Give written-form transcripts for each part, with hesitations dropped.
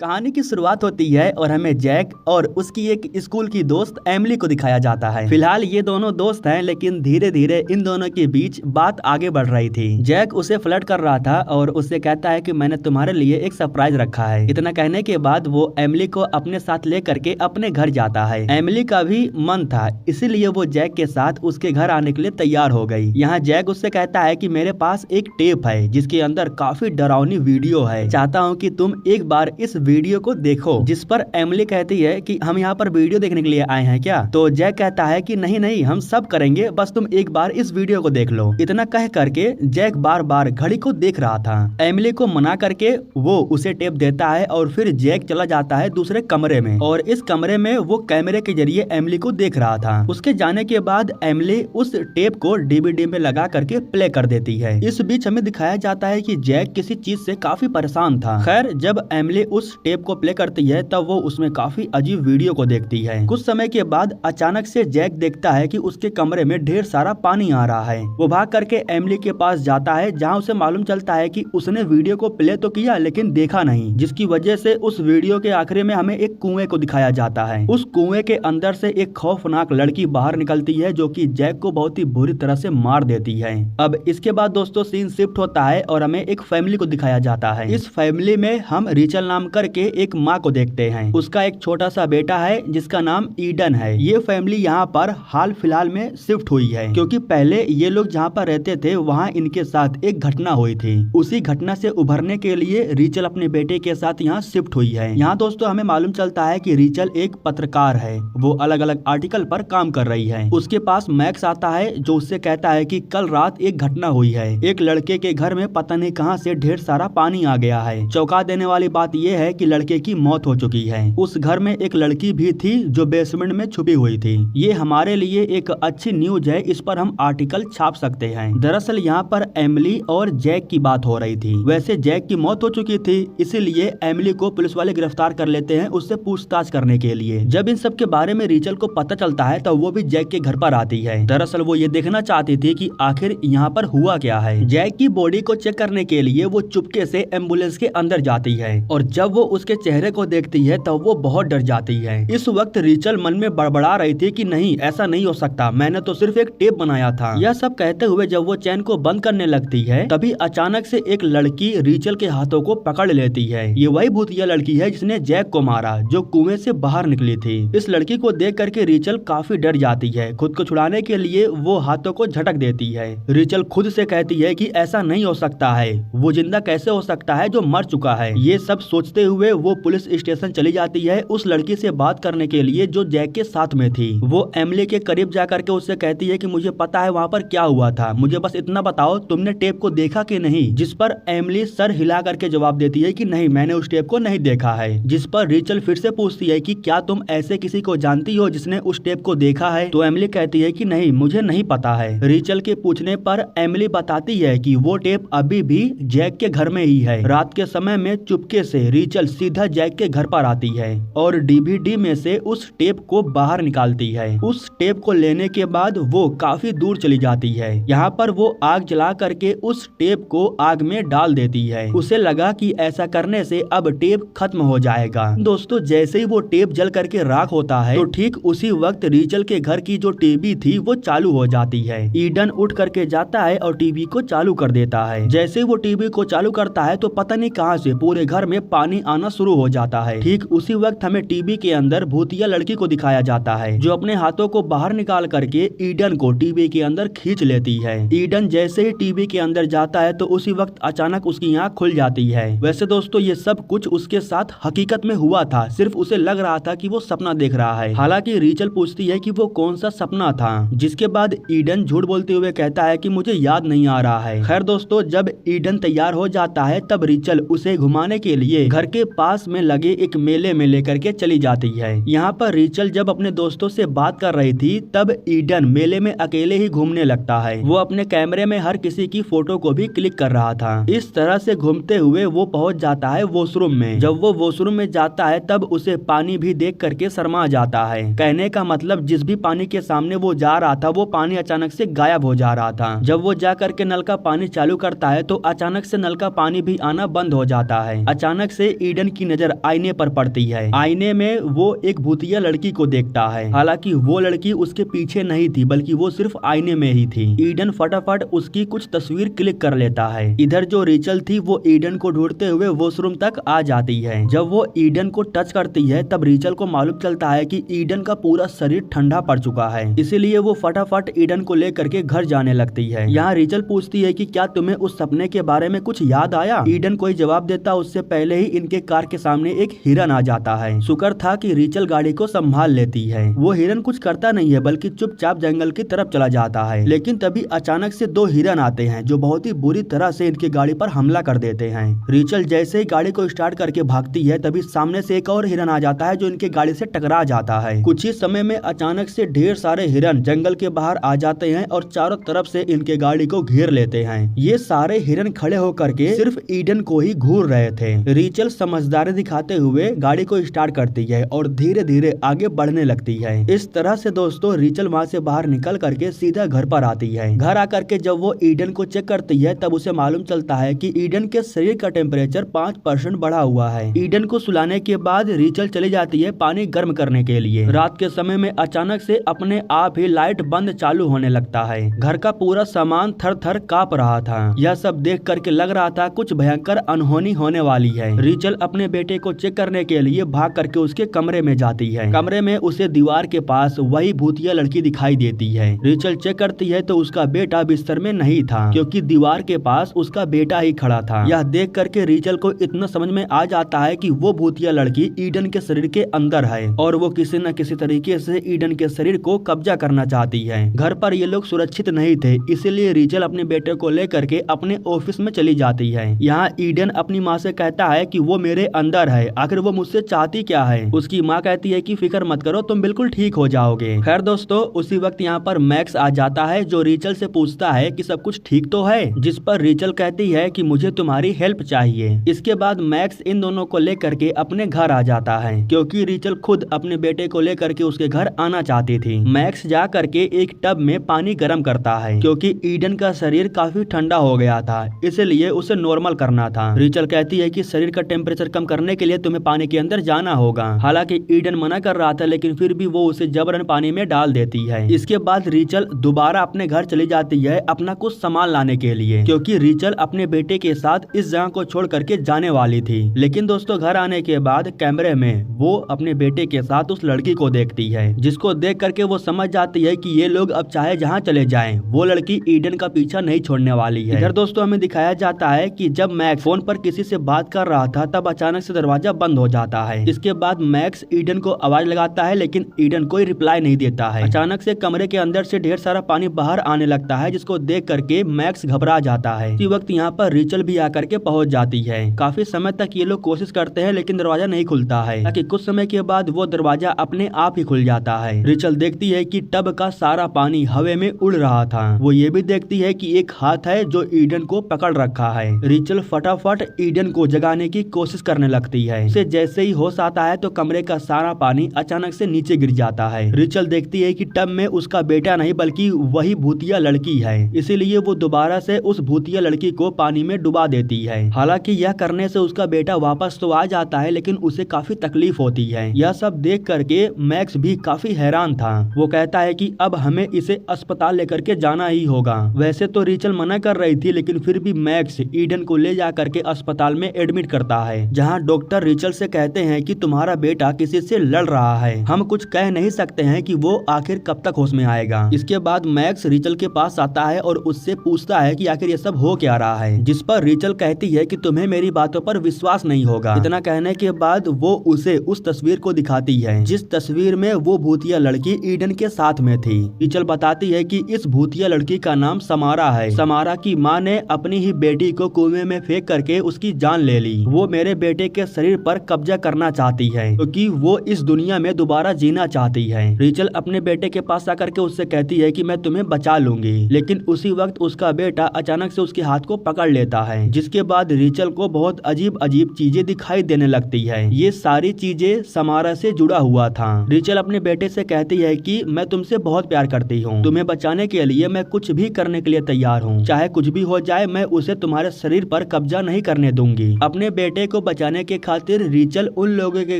कहानी की शुरुआत होती है और हमें जैक और उसकी एक स्कूल की दोस्त एमिली को दिखाया जाता है। फिलहाल ये दोनों दोस्त हैं, लेकिन धीरे धीरे इन दोनों के बीच बात आगे बढ़ रही थी। जैक उसे फ्लर्ट कर रहा था और उससे कहता है कि मैंने तुम्हारे लिए एक सरप्राइज रखा है। इतना कहने के बाद वो एमिली को अपने साथ ले करके अपने घर जाता है। एमिली का भी मन था, इसीलिए वो जैक के साथ उसके घर आने के लिए तैयार हो गई। यहाँ जैक उससे कहता है कि मेरे पास एक टेप है जिसके अंदर काफी डरावनी वीडियो है, चाहता हूँ कि तुम एक बार इस वीडियो को देखो। जिस पर एमिली कहती है कि हम यहाँ पर वीडियो देखने के लिए आए हैं क्या? तो जैक कहता है कि नहीं नहीं, हम सब करेंगे, बस तुम एक बार इस वीडियो को देख लो। इतना कह करके जैक बार बार घड़ी को देख रहा था। एमिली को मना करके वो उसे टेप देता है और फिर जैक चला जाता है दूसरे कमरे में, और इस कमरे में वो कैमरे के जरिए एमिली को देख रहा था। उसके जाने के बाद एमिली उस टेप को डीवीडी में लगा करके प्ले कर देती है। इस बीच हमें दिखाया जाता है कि जैक किसी चीज से काफी परेशान था। खैर, जब एमिली उस टेप को प्ले करती है तब वो उसमें काफी अजीब वीडियो को देखती है। कुछ समय के बाद अचानक से जैक देखता है कि उसके कमरे में ढेर सारा पानी आ रहा है। वो भाग करके एमिली के पास जाता है, जहाँ उसे मालूम चलता है कि उसने वीडियो को प्ले तो किया लेकिन देखा नहीं, जिसकी वजह से उस वीडियो के आखिरी में हमें एक कुएं को दिखाया जाता है। उस कुएं के अंदर से एक खौफनाक लड़की बाहर निकलती है जो कि जैक को बहुत ही बुरी तरह से मार देती है। अब इसके बाद दोस्तों सीन शिफ्ट होता है और हमें एक फैमिली को दिखाया जाता है। इस फैमिली में हम रिचल नाम करके एक माँ को देखते हैं। उसका एक छोटा सा बेटा है जिसका नाम ईडन है। ये फैमिली यहाँ पर हाल फिलहाल में शिफ्ट हुई है, क्योंकि पहले ये लोग जहाँ पर रहते थे वहाँ इनके साथ एक घटना हुई थी। उसी घटना से उभरने के लिए रिचल अपने बेटे के साथ यहाँ शिफ्ट हुई है। यहाँ दोस्तों हमें मालूम चलता है कि रिचल एक पत्रकार है, वो अलग अलग आर्टिकल पर काम कर रही है। उसके पास मैक्स आता है जो उससे कहता है कि कल रात एक घटना हुई है, एक लड़के के घर में पता नहीं कहां से ढेर सारा पानी आ गया है। चौंका देने वाली बात यह है कि लड़के की मौत हो चुकी है। उस घर में एक लड़की भी थी जो बेसमेंट में छुपी हुई थी। ये हमारे लिए एक अच्छी न्यूज है, इस पर हम आर्टिकल छाप सकते हैं। दरअसल यहाँ पर एमिली और जैक की बात हो रही थी। वैसे जैक की मौत हो चुकी थी, इसीलिए एमिली को पुलिस वाले गिरफ्तार कर लेते हैं उससे पूछताछ करने के लिए। जब इन सब के बारे में रिचल को पता चलता है तब वो भी जैक के घर पर आती है। दरअसल वो ये देखना चाहती थी कि आखिर यहाँ पर हुआ क्या है। जैक की बॉडी को चेक करने के लिए वो चुपके से एम्बुलेंस के अंदर जाती है, और जब वो उसके चेहरे को देखती है तब वो बहुत डर जाती है। इस वक्त रिचल मन में बड़बड़ा रही थी कि नहीं, ऐसा नहीं हो सकता, मैंने तो सिर्फ एक टेप बनाया था। यह सब कहते हुए जब वो चैन को बंद करने लगती है तभी अचानक से एक लड़की रिचल के हाथों को पकड़ लेती है। ये वही भूतिया लड़की है जिसने जैक को मारा, जो कुएं से बाहर निकली थी। इस लड़की को देख करके रिचल काफी डर जाती है। खुद को छुड़ाने के लिए वो हाथों को झटक देती है। रिचल खुद से कहती है कि ऐसा नहीं हो सकता है, वो जिंदा कैसे हो सकता है जो मर चुका है। ये सब सोचते हुए वो पुलिस स्टेशन चली जाती है उस लड़की से बात करने के लिए जो जैक के साथ में थी। वो एमिली के करीब जाकर के उससे कहती है कि मुझे पता है वहाँ पर क्या हुआ था, मुझे बस इतना बताओ तुमने टेप को देखा कि नहीं। जिस पर एमिली सर हिला करके जवाब देती है कि नहीं, मैंने उस टेप को नहीं देखा है। जिस पर रिचल फिर से पूछती है कि क्या तुम ऐसे किसी को जानती हो जिसने उस टेप को देखा है? तो एमिली कहती है कि नहीं, मुझे नहीं पता है। रिचल के पूछने पर एमिली बताती है कि वो टेप अभी भी जैक के घर में ही है। रात के समय में चुपके से रिचल सीधा जैक के घर पर आती है और डीवीडी में से उस टेप को बाहर निकालती है। उस टेप को लेने के बाद वो काफी दूर चली जाती है। यहाँ पर वो आग जला करके उस टेप को आग में डाल देती है। उसे लगा कि ऐसा करने से अब टेप खत्म हो जाएगा। दोस्तों जैसे ही वो टेप जल करके राख होता है तो ठीक उसी वक्त रिचल के घर की जो टीवी थी वो चालू हो जाती है। ईडन उठ करके जाता है और टीवी को चालू कर देता है। जैसे ही वो टीवी को चालू करता है तो पता नहीं कहां से पूरे घर में पानी आना शुरू हो जाता है। ठीक उसी वक्त हमें टीवी के अंदर भूतिया लड़की को दिखाया जाता है जो अपने हाथों को बाहर निकाल करके ईडन को टीवी के अंदर खींच लेती है। ईडन जैसे ही टीवी के अंदर जाता है तो उसी वक्त अचानक उसकी आंख खुल जाती है। वैसे दोस्तों ये सब कुछ उसके साथ हकीकत में हुआ था, सिर्फ उसे लग रहा था कि वो सपना देख रहा है। हालांकि रिचल पूछती है कि वो कौन सा सपना था, जिसके बाद ईडन झूठ बोलते हुए कहता है कि मुझे याद नहीं आ रहा है। खैर दोस्तों जब ईडन तैयार हो जाता है तब रिचल उसे घुमाने के लिए घर के पास में लगे एक मेले में लेकर के चली जाती है। यहाँ पर रिचल जब अपने दोस्तों से बात कर रही थी तब ईडन मेले में अकेले ही घूमने लगता है। वो अपने कैमरे में हर किसी की फोटो को भी क्लिक कर रहा था। इस तरह से घूमते हुए वो पहुंच जाता है वॉशरूम में। जब वो वॉशरूम में जाता है तब उसे पानी भी देख करके शर्मा जाता है। कहने का मतलब जिस भी पानी के सामने वो जा रहा था वो पानी अचानक से गायब हो जा रहा था। जब वो जा करके नल का पानी चालू करता है तो अचानक से नल का पानी भी आना बंद हो जाता है। अचानक से ईडन की नजर आईने पर पड़ती है। आईने में वो एक भूतिया लड़की को देखता है। हालांकि वो लड़की उसके पीछे नहीं थी बल्कि वो सिर्फ आईने में ही थी। ईडन फटाफट उसकी कुछ तस्वीर क्लिक कर लेता है। इधर जो रीचल थी वो ईडन को ढूंढते हुए वॉशरूम तक आ जाती है। जब वो ईडन को टच करती है तब रीचल को मालूम चलता है कि ईडन का पूरा शरीर ठंडा पड़ चुका है, इसीलिए वो फटाफट ईडन को लेकर के घर जाने लगती है। यहाँ रीचल पूछती है कि क्या तुम्हें उस सपने के बारे में कुछ याद आया? ईडन कोई जवाब देता उससे पहले ही इनके कार के सामने एक हिरन आ जाता है। शुक्र था कि रीचल गाड़ी को संभाल लेती है। वो हिरन कुछ करता नहीं है बल्कि चुपचाप जंगल की तरफ चला जाता है। लेकिन तभी अचानक से दो हिरन आते हैं जो बहुत ही बुरी तरह से इनकी गाड़ी पर हमला कर देते हैं। रीचल जैसे ही गाड़ी को स्टार्ट करके भागती है तभी सामने से एक और हिरन आ जाता है जो इनके गाड़ी से टकरा जाता है। कुछ ही समय में अचानक से ढेर सारे हिरन जंगल के बाहर आ जाते हैं और चारों तरफ से इनके गाड़ी को घेर लेते हैं। ये सारे हिरन खड़े होकर के सिर्फ ईडन को ही घूर रहे थे। रीचल समझदारी दिखाते हुए गाड़ी को स्टार्ट करती है और धीरे धीरे आगे बढ़ने लगती है। इस तरह से दोस्तों रीचल वहाँ से बाहर निकल करके सीधा घर पर आती है। घर आकर के जब वो ईडन को चेक करती है तब उसे मालूम चलता है कि ईडन के शरीर का टेम्परेचर 5% बढ़ा हुआ है। ईडन को सुलाने के बाद रीचल चली जाती है पानी गर्म करने के लिए। रात के समय में अचानक से अपने आप ही लाइट बंद चालू होने लगता है। घर का पूरा सामान थर थर कांप रहा था। यह सब देख करके लग रहा था कुछ भयंकर अनहोनी होने वाली है। रीचल अपने बेटे को चेक करने के लिए भाग करके उसके कमरे में जाती है। कमरे में उसे दीवार के पास वही भूतिया लड़की दिखाई देती है। रीचल चेक करती है तो उसका बेटा बिस्तर में नहीं था क्योंकि दीवार के पास उसका बेटा ही खड़ा था। यह देख करके रीचल को इतना समझ में आ जाता है कि वो भूतिया लड़की ईडन के शरीर के अंदर है और वो किसी न किसी तरीके से ईडन के शरीर को कब्जा करना चाहती है। घर पर ये लोग सुरक्षित नहीं थे, इसीलिए रीचल अपने बेटे को लेकर के अपने ऑफिस में चली जाती है। यहाँ ईडन अपनी माँ से कहता है कि वो मेरे अंदर है, आखिर वो मुझसे चाहती क्या है। उसकी माँ कहती है कि फिक्र मत करो, तुम बिल्कुल ठीक हो जाओगे। खैर दोस्तों, उसी वक्त यहाँ पर मैक्स आ जाता है जो रीचल से पूछता है कि सब कुछ ठीक तो है, जिस पर रीचल कहती है कि मुझे तुम्हारी हेल्प चाहिए। इसके बाद मैक्स इन दोनों को लेकर के अपने घर आ जाता है क्योंकि रीचल खुद अपने बेटे को लेकर के उसके घर आना चाहती थी। मैक्स जा करके एक टब में पानी गर्म करता है क्योंकि ईडन का शरीर काफी ठंडा हो गया था, इसलिए उसे नॉर्मल करना था। रीचल कहती है कि शरीर का टेम्परेचर कम करने के लिए तुम्हें पानी के अंदर जाना होगा। हालांकि ईडन मना कर रहा था लेकिन फिर भी वो उसे जबरन पानी में डाल देती है। इसके बाद रीचल दोबारा अपने घर चली जाती है अपना कुछ सामान लाने के लिए क्योंकि रीचल अपने बेटे के साथ इस जगह को छोड़ करके जाने वाली थी। लेकिन दोस्तों घर आने के बाद कैमरे में वो अपने बेटे के साथ उस लड़की को देखती है, जिसको देख करके वो समझ जाती है कि ये लोग अब चाहे जहाँ चले जाएं, वो लड़की ईडन का पीछा नहीं छोड़ने वाली है। इधर दोस्तों हमें दिखाया जाता है कि जब मैक्स फोन पर किसी से बात कर रहा था तब अचानक से दरवाजा बंद हो जाता है। इसके बाद मैक्स ईडन को आवाज लगाता है लेकिन ईडन कोई रिप्लाई नहीं देता है। अचानक से कमरे के अंदर से ढेर सारा पानी बाहर आने लगता है, जिसको देख करके मैक्स घबरा जाता है। इसी वक्त यहाँ पर रीचल भी आकर के पहुंच जाती है। काफी समय तक ये लोग कोशिश करते हैं लेकिन दरवाजा नहीं खुलता है, ताकि कुछ समय के बाद वो दरवाजा अपने आप ही खुल जाता है। रीचल देखती है कि टब का सारा पानी हवा में उड़ रहा था। वो ये भी देखती है कि एक हाथ है जो ईडन को पकड़ रखा है। रीचल फटाफट ईडन को जगाने की कोशिश करने लगती है। उसे जैसे ही होश आता है तो कमरे का सारा पानी अचानक से नीचे गिर जाता है। रीचल देखती है कि टब में उसका बेटा नहीं बल्कि वही भूतिया लड़की है, इसीलिए वो दोबारा से उस भूतिया लड़की को पानी में डुबा देती है। हालांकि यह करने से उसका बेटा वापस तो आ जाता है लेकिन उसे काफी तकलीफ होती है। यह सब देख करके मैक्स भी काफी हैरान था। वो कहता है कि अब हमें इसे अस्पताल लेकर के जाना ही होगा। वैसे तो रीचल मना कर रही थी लेकिन फिर भी मैक्स ईडन को ले जा करके अस्पताल में एडमिट करता है, जहां डॉक्टर रीचल से कहते हैं कि तुम्हारा बेटा किसी से लड़ रहा है, हम कुछ कह नहीं सकते हैं कि वो आखिर कब तक होश में आएगा। इसके बाद मैक्स रीचल के पास आता है और उससे पूछता है कि आखिर ये सब हो क्या रहा है, जिस पर रीचल कहती है कि तुम्हें मेरी बातों पर विश्वास नहीं होगा। इतना कहने के बाद वो उसे उस तस्वीर को दिखाती है जिस तस्वीर में वो भूतिया लड़की ईडन के साथ में थी। रीचल बताती है कि इस भूतिया लड़की का नाम समारा है। समारा की माँ ने अपनी ही बेटी को कुएं में फेंक करके उसकी जान ले ली। वो मेरे बेटे के शरीर पर कब्जा करना चाहती है क्योंकि वो इस दुनिया में दोबारा जीना चाहती है। रीचल अपने बेटे के पास आकर के उससे कहती है कि मैं तुम्हें बचा लूंगी, लेकिन उसी वक्त उसका बेटा अचानक से उसके हाथ को पकड़ लेता है, जिसके बाद रीचल को बहुत अजीब अजीब चीजें दिखाई देने लगती है। ये सारी चीजें समारा से जुड़ा हुआ था। रीचल अपने बेटे से कहती है कि मैं तुमसे बहुत प्यार करती हूँ, तुम्हें बचाने के लिए मैं कुछ भी करने के लिए तैयार हूँ, चाहे कुछ भी हो जाए मैं उसे तुम्हारे शरीर पर कब्जा नहीं करने दूंगी। अपने बेटे को बचाने के खातिर रीचल उन लोगों के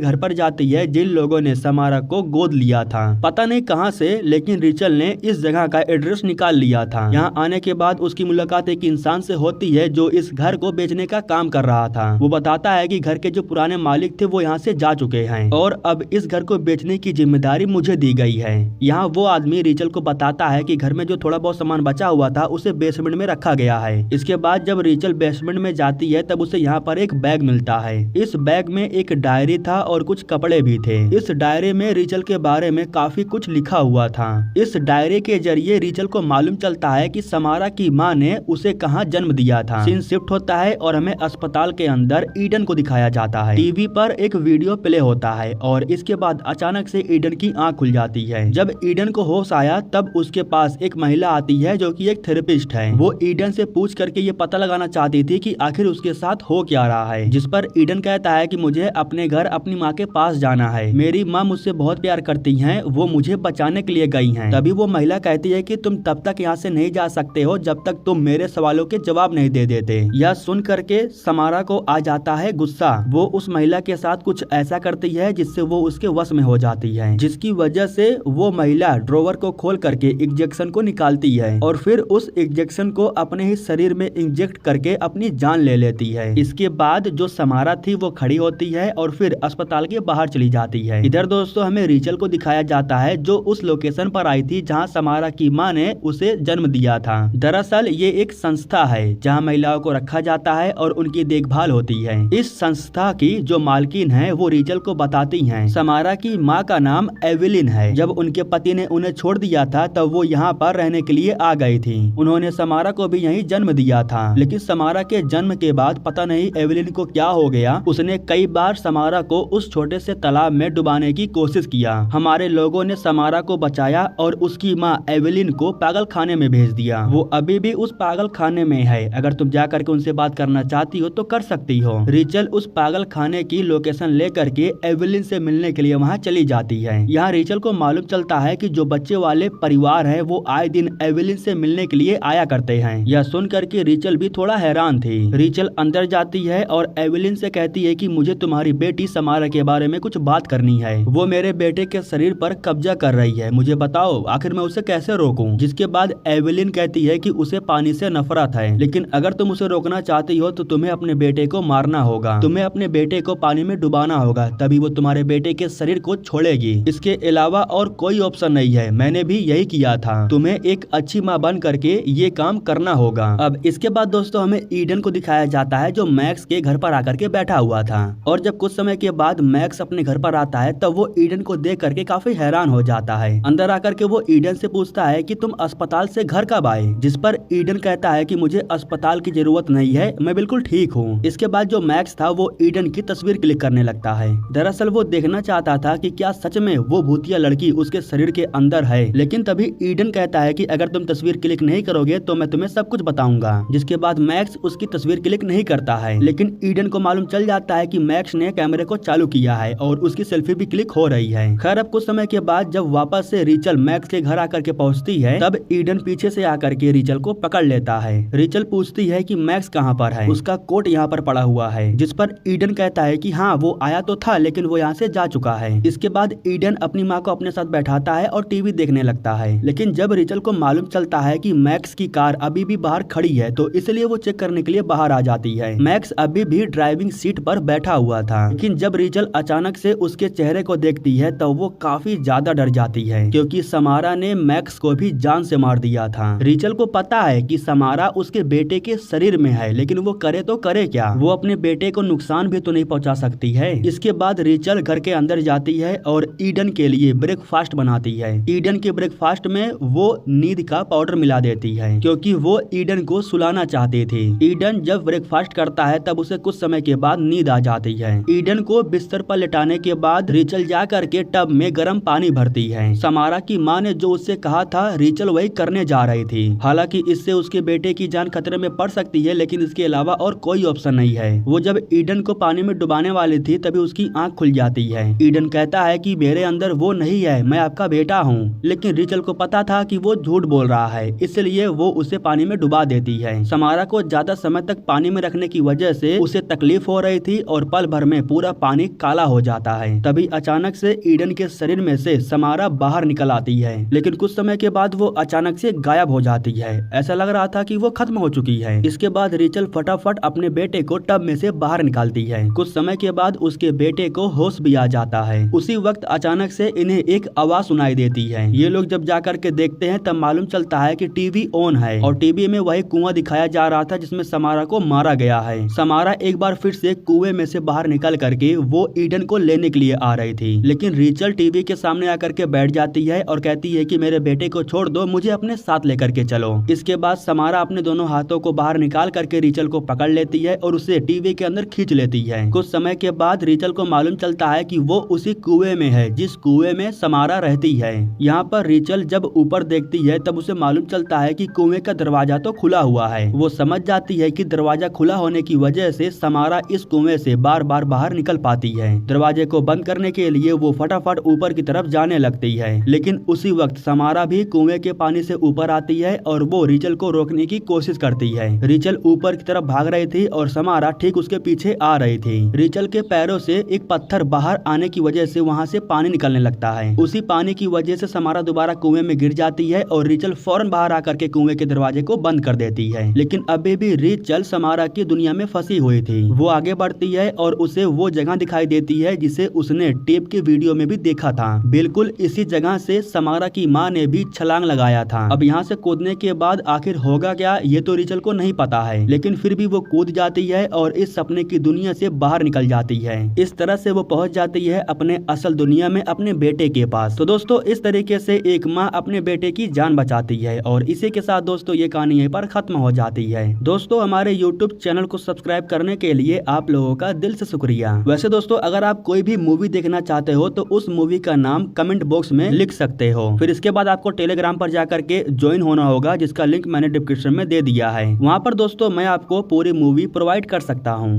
घर पर जाती है जिन लोगों ने समारा को गोद लिया था। पता नहीं कहां से, लेकिन रीचल ने इस जगह का एड्रेस निकाल लिया था। यहाँ आने के बाद उसकी मुलाकात एक इंसान से होती है जो इस घर को बेचने का काम कर रहा था। वो बताता है कि घर के जो पुराने मालिक थे वो यहाँ से जा चुके हैं और अब इस घर को बेचने की जिम्मेदारी मुझे दी गई है। यहाँ वो आदमी रीचल को बताता है कि घर में जो थोड़ा बहुत सामान बचा हुआ था उसे बेसमेंट में रखा गया है। इसके बाद जब रीचल बेसमेंट में जाती है तब उसे यहाँ पर एक बैग मिलता है। इस बैग में एक डायरी था और कुछ कपड़े भी थे। इस डायरी में रीचल के बारे में काफी कुछ लिखा हुआ था। इस डायरी के जरिए रीचल को मालूम चलता है कि समारा की माँ ने उसे कहाँ जन्म दिया था। सीन शिफ्ट होता है और हमें अस्पताल के अंदर ईडन को दिखाया जाता है। टीवी पर एक वीडियो प्ले होता है और इसके बाद अचानक से ईडन की आंख खुल जाती है। जब ईडन को होश आया तब उसके पास एक महिला आती है जो कि एक थेरेपिस्ट है। वो ईडन से पूछ करके ये पता लगाना चाहती थी कि आखिर उसके साथ हो क्या रहा है, जिस पर ईडन कहता है कि मुझे अपने घर अपनी माँ के पास जाना है। मेरी माँ मुझसे बहुत प्यार करती हैं, वो मुझे बचाने के लिए गई हैं। तभी वो महिला कहती है कि तुम तब तक यहाँ से नहीं जा सकते हो जब तक तुम मेरे सवालों के जवाब नहीं दे देते। यह सुन करके समारा को आ जाता है गुस्सा। वो उस महिला के साथ कुछ ऐसा करती है जिससे वो उसके वश में हो जाती है, जिसकी वजह से वो महिला ड्रॉवर को खोल करके इंजेक्शन को निकालती है और फिर उस इंजेक्शन को अपने ही शरीर में इंजेक्ट करके अपनी जान ले लेती है। इसके बाद जो समारा थी वो खड़ी होती है और फिर अस्पताल के बाहर चली जाती है। इधर दोस्तों हमें रीचल को दिखाया जाता है जो उस लोकेशन पर आई थी जहाँ समारा की माँ ने उसे जन्म दिया था। दरअसल ये एक संस्था है जहाँ महिलाओं को रखा जाता है और उनकी देखभाल होती है। इस संस्था की जो मालकिन है वो रीचल को बताती हैं समारा की माँ का नाम एवेलिन है। जब उनके पति ने उन्हें छोड़ दिया था तब वो यहाँ पर रहने के लिए आ गई थी। उन्होंने समारा को भी यहीं जन्म दिया था, लेकिन समारा के जन्म के बाद पता नहीं एवेलिन को क्या हो गया। उसने कई बार समारा को उस छोटे से तालाब में डुबाने की कोशिश किया। हमारे लोगों ने समारा को बचाया और उसकी माँ एवेलिन को पागल खाने में भेज दिया। वो अभी भी उस पागल खाने में है। अगर तुम जा करके उनसे बात करना चाहती हो तो कर सकती हो। रीचल उस पागल खाने की लोकेशन लेकर के एवेलिन से मिलने के लिए वहाँ चली जाती है। यहाँ रीचल को मालूम चलता है कि जो बच्चे वाले परिवार है वो आए दिन एवेलिन से मिलने के लिए आया करते हैं। यह सुन करके रीचल भी थोड़ा हैरान थी। रीचल अंदर जाती है और एवेलिन से कहती है कि मुझे तुम्हारी बेटी समारा के बारे में कुछ बात करनी है। वो मेरे बेटे के शरीर पर कब्जा कर रही है, मुझे बताओ आखिर मैं उसे कैसे रोकूं। जिसके बाद एवेलिन कहती है कि उसे पानी से नफरत है, लेकिन अगर तुम उसे रोकना चाहती हो तो तुम्हें अपने बेटे को मारना होगा। तुम्हें अपने बेटे को पानी में डुबाना होगा, तभी वो तुम्हारे बेटे के शरीर को छोड़ेगी। इसके अलावा और कोई ऑप्शन नहीं है। मैंने भी यही किया था। तुम्हें एक अच्छी माँ बन करके ये काम करना होगा। अब इसके बाद दोस्तों हमें ईडन को दिखाया जाता है जो मैक्स के घर पर आकर के बैठा हुआ था। और जब कुछ समय के बाद मैक्स अपने घर पर आता है तब वो ईडन को देख करके काफी हैरान हो जाता है। अंदर आकर के वो ईडन से पूछता है कि तुम अस्पताल से घर कब आए, जिस पर ईडन कहता है कि मुझे अस्पताल की जरूरत नहीं है, मैं बिल्कुल ठीक हूँ। इसके बाद जो मैक्स था वो ईडन की तस्वीर क्लिक करने लगता है। दरअसल वो देखना चाहता था कि क्या सच में वो भूतिया लड़की उसके शरीर के अंदर है, लेकिन तभी ईडन कहता है कि अगर तुम तस्वीर क्लिक नहीं करोगे तो मैं तुम्हें सब कुछ बताऊंगा। जिसके बाद मैक्स उसकी तस्वीर क्लिक नहीं करता है, लेकिन ईडन को मालूम चल जाता है कि मैक्स ने कैमरे को चालू किया है और उसकी सेल्फी भी क्लिक हो रही है। खैर अब कुछ समय के बाद जब वापस से रीचल मैक्स के घर आकर के पहुंचती है तब ईडन पीछे से आकर के रीचल को पकड़ लेता है। रीचल पूछती है कि मैक्स कहाँ पर है, उसका कोट यहाँ पर पड़ा हुआ है। जिस पर ईडन कहता है कि हाँ वो आया तो था लेकिन वो यहाँ से जा चुका है। इसके बाद ईडन अपनी माँ को अपने साथ बैठाता है और टीवी देखने लगता है। लेकिन जब रीचल को मालूम चलता है कि मैक्स की कार अभी भी बाहर खड़ी है तो इसलिए वो चेक करने के लिए बाहर आ जाती है। मैक्स अभी भी ड्राइविंग सीट पर बैठा हुआ था, लेकिन जब रीचल अचानक से उसके चेहरे को देखती है तो वो काफी ज्यादा डर जाती है क्योंकि समारा ने मैक्स को भी जान से मार दिया था। रीचल को पता है कि समारा उसके बेटे के शरीर में है, लेकिन वो करे तो करे क्या, वो अपने बेटे को नुकसान भी तो नहीं पहुंचा सकती है। इसके बाद रीचल घर के अंदर जाती है और ईडन के लिए ब्रेकफास्ट बनाती है। ईडन के ब्रेकफास्ट में वो नींद का पाउडर मिला देती है क्योंकि वो ईडन को सुलाना चाहती थी। ईडन जब ब्रेकफास्ट करता है तब उसे कुछ समय के बाद नींद आ जाती है। ईडन को बिस्तर पर लेटाने के बाद रीचल जा करके टब में गर्म पानी भरती है। समारा की माँ ने जो उससे कहा था रीचल वही करने जा रही थी। हालांकि इससे उसके बेटे की जान खतरे में पड़ सकती है, लेकिन इसके अलावा और कोई ऑप्शन नहीं है। वो जब ईडन को पानी में डुबाने वाली थी तभी उसकी आंख खुल जाती है। ईडन कहता है कि मेरे अंदर वो नहीं है, मैं आपका बेटा हूँ। लेकिन रीचल को पता था कि वो झूठ बोल रहा है, इसलिए वो उसे पानी में डुबा देती है। समारा को ज्यादा समय तक पानी में रखने की वजह से उसे तकलीफ हो रही थी और पल भर में पूरा पानी काला हो जाता है। तभी अचानक से ईडन के शरीर में से समारा बाहर निकल आती है, लेकिन कुछ समय के बाद वो अचानक से गायब हो जाती है। ऐसा लग रहा था कि वो खत्म हो चुकी है। इसके बाद रेचल फटाफट अपने बेटे को टब में से बाहर निकालती है। कुछ समय के बाद उसके बेटे को होश भी आ जाता है। उसी वक्त अचानक से इन्हें एक आवाज सुनाई देती है। ये लोग जब जाकर के देखते हैं तब मालूम चलता है कि टीवी ऑन है और टीवी में वही कुआं दिखाया जा रहा था जिसमें समारा को मारा गया है। समारा एक बार फिर से कुएं में से बाहर निकल करके वो ईडन को लेने के लिए आ रही थी, लेकिन रेचल टीवी के सामने आकर के बैठ जाती है और कहती है कि मेरे बेटे को छोड़ दो, मुझे अपने साथ लेकर के चलो। इसके बाद समारा अपने दोनों हाथों को बाहर निकाल करके रेचल को पकड़ लेती है और उसे टीवी के अंदर खींच लेती है। कुछ समय के बाद रेचल को मालूम चलता है कि वो उसी कुएं में है जिस कुएं में समारा रहती है। यहाँ पर रेचल जब ऊपर देखती है तब उसे मालूम चलता है कि कुएं का दरवाजा तो खुला हुआ है। वो समझ जाती है कि दरवाजा खुला होने की वजह से समारा इस कुएं से बार बार बाहर निकल पाती है। दरवाजे को बंद करने के लिए वो फटाफट ऊपर की तरफ जाने लगती है, लेकिन उसी वक्त समारा भी कुएं के पानी से ऊपर आती है और वो रेचल को रोकने की कोशिश करती है। रेचल ऊपर की तरफ भाग रही थी और समारा ठीक उसके पीछे आ रही थी। रेचल के पैरों से एक पत्थर बाहर आने की वजह से वहाँ से पानी निकलने लगता है। उसी पानी की वजह से समारा दोबारा कुएं में गिर जाती है और रेचल फौरन बाहर आकर के कुएं के दरवाजे को बंद कर देती है। लेकिन अभी भी रेचल समारा की दुनिया में फंसी हुई थी। वो आगे बढ़ती है और उसे वो जगह दिखाई देती है जिसे उसने टेप के वीडियो में भी देखा था। बिल्कुल इसी जगह से समारा की माँ ने भी छलांग लगाया था। अब यहाँ से कूदने के बाद आखिर होगा क्या ये तो रेचल को नहीं पता है, लेकिन फिर भी वो कूद जाती है और इस सपने की दुनिया से बाहर निकल जाती है। इस तरह से वो पहुंच जाती है अपने असल दुनिया में, अपने बेटे के पास। तो दोस्तों इस तरीके से एक माँ अपने बेटे की जान बचाती है और इसी के साथ दोस्तों ये कहानी यहीं पर खत्म हो जाती है। दोस्तों हमारे YouTube चैनल को सब्सक्राइब करने के लिए आप लोगों का दिल से शुक्रिया। वैसे दोस्तों अगर आप कोई भी मूवी देखना चाहते हो तो उस मूवी का नाम कमेंट बॉक्स में लिख सकते हो। फिर इसके बाद आपको टेलीग्राम पर जाकर के ज्वाइन होना होगा, जिसका लिंक मैंने डिस्क्रिप्शन में दे दिया है। वहाँ पर दोस्तों मैं आपको पूरी मूवी प्रोवाइड कर सकता हूँ।